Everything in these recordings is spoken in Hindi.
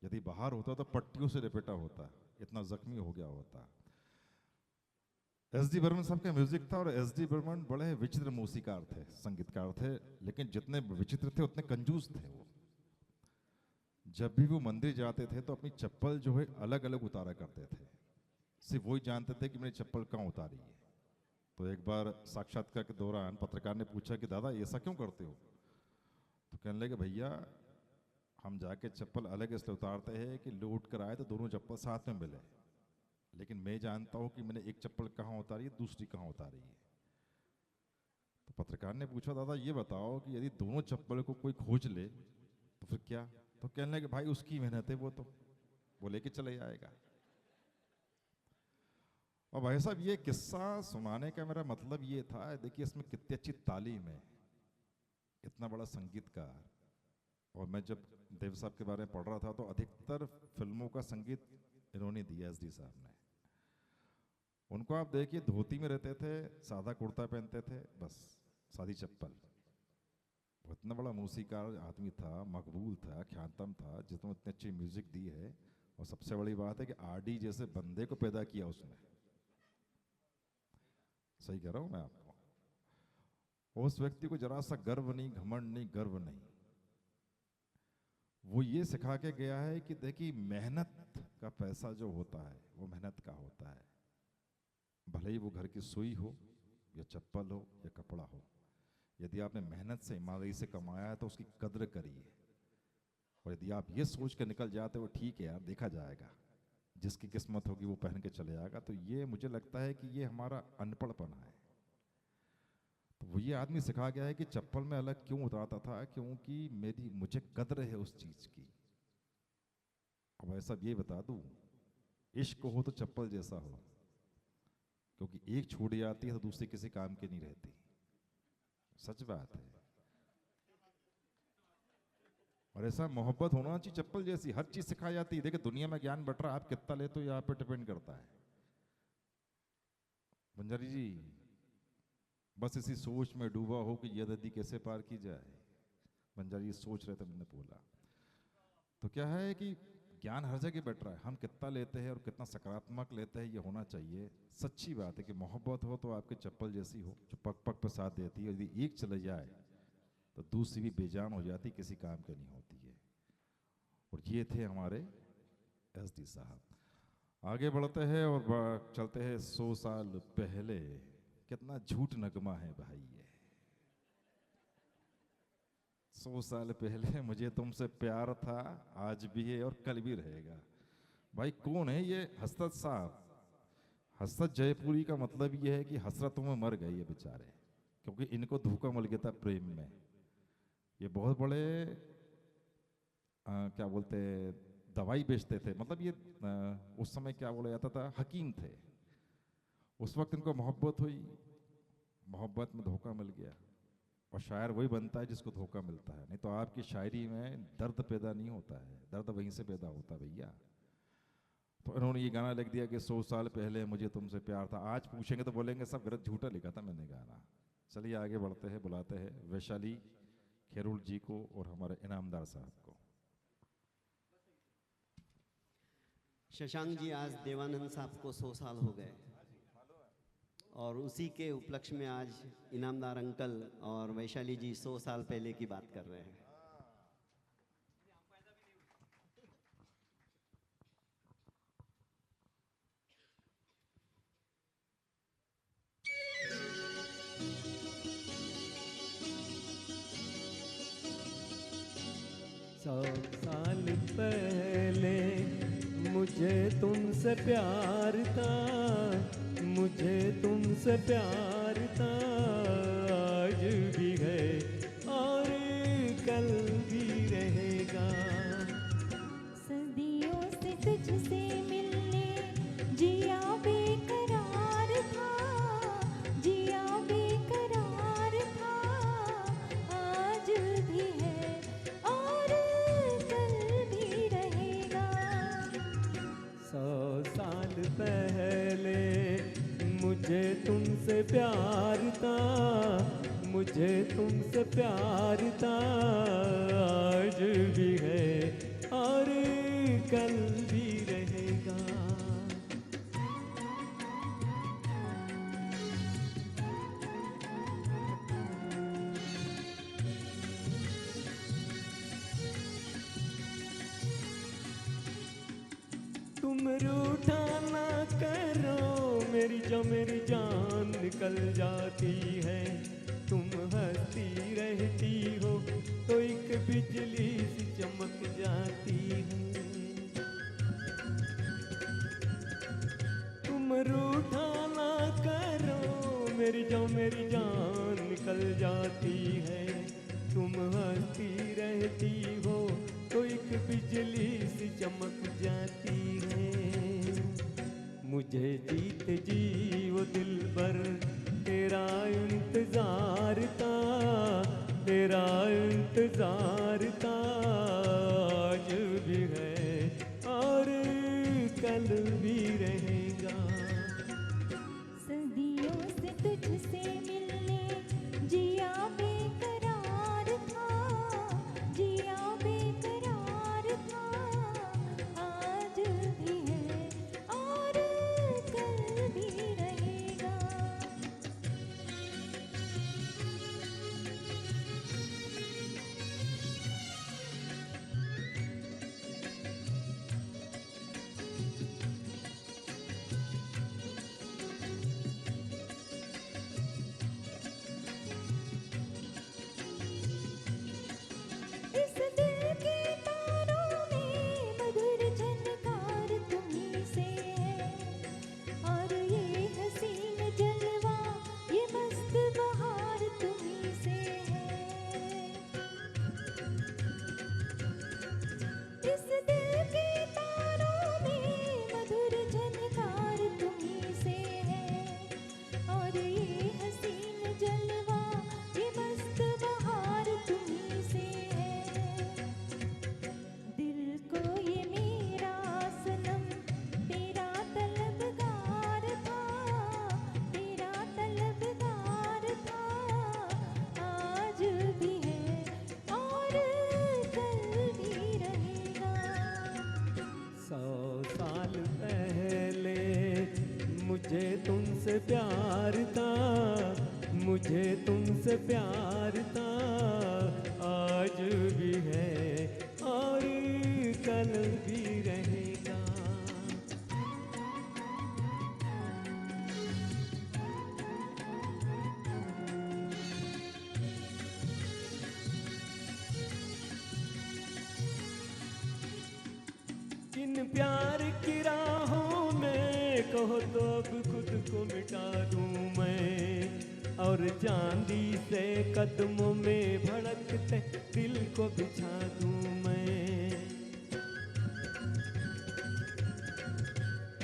यदि बाहर होता तो पट्टियों से लपेटा होता, इतना जख्मी हो गया होता। एस डी बर्मन साहब का म्यूजिक था, और एस डी बर्मन बड़े विचित्र मूसीकार थे, संगीतकार थे, लेकिन जितने विचित्र थे उतने कंजूस थे वो। जब भी वो मंदिर जाते थे तो अपनी चप्पल जो है अलग अलग उतारा करते थे, सिर्फ वही जानते थे कि मेरी चप्पल कहाँ उतारी है। तो एक बार साक्षात्कार के दौरान पत्रकार ने पूछा कि दादा ऐसा क्यों करते हो? तो कहने लगे भैया हम जाके चप्पल अलग इसलिए उतारते हैं कि लौट कर आए तो दोनों चप्पल साथ में मिले, लेकिन मैं जानता हूँ कि मैंने एक चप्पल कहाँ उतारी है, दूसरी कहाँ उतारी है। तो पत्रकार ने पूछा दादा ये बताओ कि यदि दोनों चप्पल को कोई खोज ले तो फिर क्या? तो कहने लगे भाई उसकी मेहनत है, वो लेके चले जाएगा। और भाई साहब ये किस्सा सुनाने का मेरा मतलब ये था, देखिए इसमें कितनी अच्छी तालीम है, इतना बड़ा संगीतकार। और मैं जब देव साहब के बारे में पढ़ रहा था तो अधिकतर फिल्मों का संगीत इन्होंने दिया, एस डी साहब ने। उनको आप देखिए धोती में रहते थे, सादा कुर्ता पहनते थे, बस सादी चप्पल। वो इतना बड़ा मूसीकार आदमी था, मकबूल था, ख्यातम था, जिसने इतनी अच्छी म्यूजिक दी है। और सबसे बड़ी बात है कि आरडी जैसे बंदे को पैदा किया उसने। सही कह रहा हूं मैं आपको? उस व्यक्ति को जरा सा गर्व नहीं, घमंड नहीं, गर्व नहीं। वो ये सिखा के गया है कि देखिए मेहनत का पैसा जो होता है वो मेहनत का होता है, भले ही वो घर की सुई हो या चप्पल हो या कपड़ा हो। यदि आपने मेहनत से ईमानदारी से कमाया है तो उसकी कद्र करिए। और यदि आप ये सोच के निकल जाते हो ठीक है यार देखा जाएगा, जिसकी किस्मत होगी वो पहन के चले जाएगा, तो ये मुझे लगता है कि ये हमारा अनपढ़पन है। तो वो ये आदमी सिखा गया है कि चप्पल में अलग क्यों उतराता था, क्योंकि मुझे कद्र है उस चीज की। अब ऐसा ये बता दूं, इश्क हो तो चप्पल जैसा हो, क्योंकि एक छूट जाती है तो दूसरी किसी काम की नहीं रहती। सच बात है। और ऐसा मोहब्बत होना चाहिए चप्पल जैसी, हर चीज सिखाई जाती है। देखिए दुनिया में ज्ञान बट रहा है, आप कितना लेते हो यहाँ पे डिपेंड करता है। बंजारी जी बस इसी सोच में डूबा हो कि ये नदी कैसे पार की जाए। बंजारी जी सोच रहे थे, मैंने बोला तो क्या है कि ज्ञान हर जगह बैठ रहा है, हम कितना लेते हैं और कितना सकारात्मक लेते हैं ये होना चाहिए। सच्ची बात है कि मोहब्बत हो तो आपकी चप्पल जैसी हो, जो पग पग पर साथ देती है। यदि एक चले जाए तो दूसरी भी बेजान हो जाती, किसी काम की नहीं होती है। और ये थे हमारे एस डी साहब। आगे बढ़ते हैं और चलते हैं 100 साल पहले। कितना झूठ नगमा है भाई ये। 100 साल पहले मुझे तुमसे प्यार था, आज भी है और कल भी रहेगा। भाई कौन है ये? हसरत साहब। हसरत जयपुरी का मतलब ये है कि हसरतों में मर गए ये बेचारे, क्योंकि इनको धोखा मिल गया था प्रेम में। ये बहुत बड़े क्या बोलते दवाई बेचते थे, मतलब ये उस समय क्या बोला जाता था, हकीम थे। उस वक्त इनको मोहब्बत हुई, मोहब्बत में धोखा मिल गया। और शायर वही बनता है जिसको धोखा मिलता है, नहीं तो आपकी शायरी में दर्द पैदा नहीं होता है, दर्द वहीं से पैदा होता है भैया। तो इन्होंने ये गाना लिख दिया कि 100 साल पहले मुझे तुमसे प्यार था। आज पूछेंगे तो बोलेंगे सब गलत, झूठा लिखा था मैंने गाना। चलिए आगे बढ़ते हैं, बुलाते हैं वैशाली खेरुल जी को और हमारे इनामदार साहब को। शशांक जी, आज देवानंद साहब को 100 साल हो गए, और उसी के उपलक्ष्य में आज इनामदार अंकल और वैशाली जी 100 साल पहले की बात कर रहे हैं। सौ साल पहले मुझे तुमसे प्यार था, मुझे तुमसे प्यार था, आज भी है और कल भी रहेगा। सदियों से तुझसे मिलने जिया बेकरार था, जिया बेकरार था, आज भी है और कल भी रहेगा। 100 साल पहले मुझे तुमसे प्यार था, मुझे तुमसे प्यार था, आज भी है और कल भी रहेगा। तुम रूठा ना करो मेरी जो मेरी जान निकल जाती है। तुम हंसती रहती हो तो एक बिजली सी चमक जाती है। तुम रूठा ना करो मेरी जो मेरी जान निकल जाती है। तुम हंसती रहती हो तो एक बिजली सी चमक जाती है। मुझे जीत जी वो दिल भर तेरा इंतजार था, तेरा इंतजार था। आज भी है और कल भी रहेगा। सदियों से तुझसे मिलने जिया बेकरार था, जिया बेकरार था। आज भी है और कल भी रहेगा। इस दिल के तारों में मधुर झनकार तुम्हीं से है, और ये हसीन जलवा ये मस्त बहार तुम्हीं से है। इस दिल के तारों में मधुर झनकार तुम्हीं से है, और ये हसीन जलवा ये मस्त बहार तुम्हीं से है। दिल को ये मेरा सनम तेरा तलबगार था, तेरा तलबगार था। आज भी है और कल भी रहेगा। 100 साल पहले मुझे तुमसे प्यार था, मुझे तुमसे प्यार था। आज भी है और कल भी रहेगा। इन प्यार की राहों में कहो तो अब खुद को मिटा दूं मैं, और चांदी से कदमों में भड़कते दिल को बिछा दूं मैं।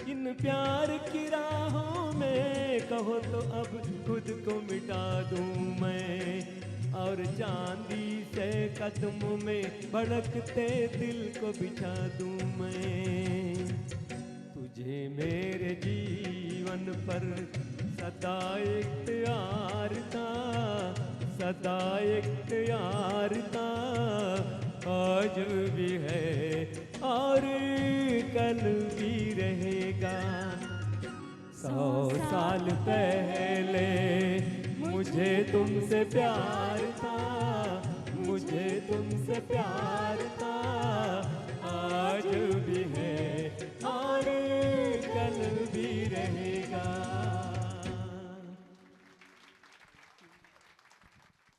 इन प्यार की राहों में कहो तो अब खुद को मिटा दूं मैं, और चांदी से कदमों में भड़कते दिल को बिछा दूं मैं। तुझे मेरे जीवन पर सदा इख्तियार था, सदा इख्तियार था। आज भी है और कल भी रहेगा। 100 साल पहले मुझे तुमसे प्यार था, मुझे तुमसे प्यार था।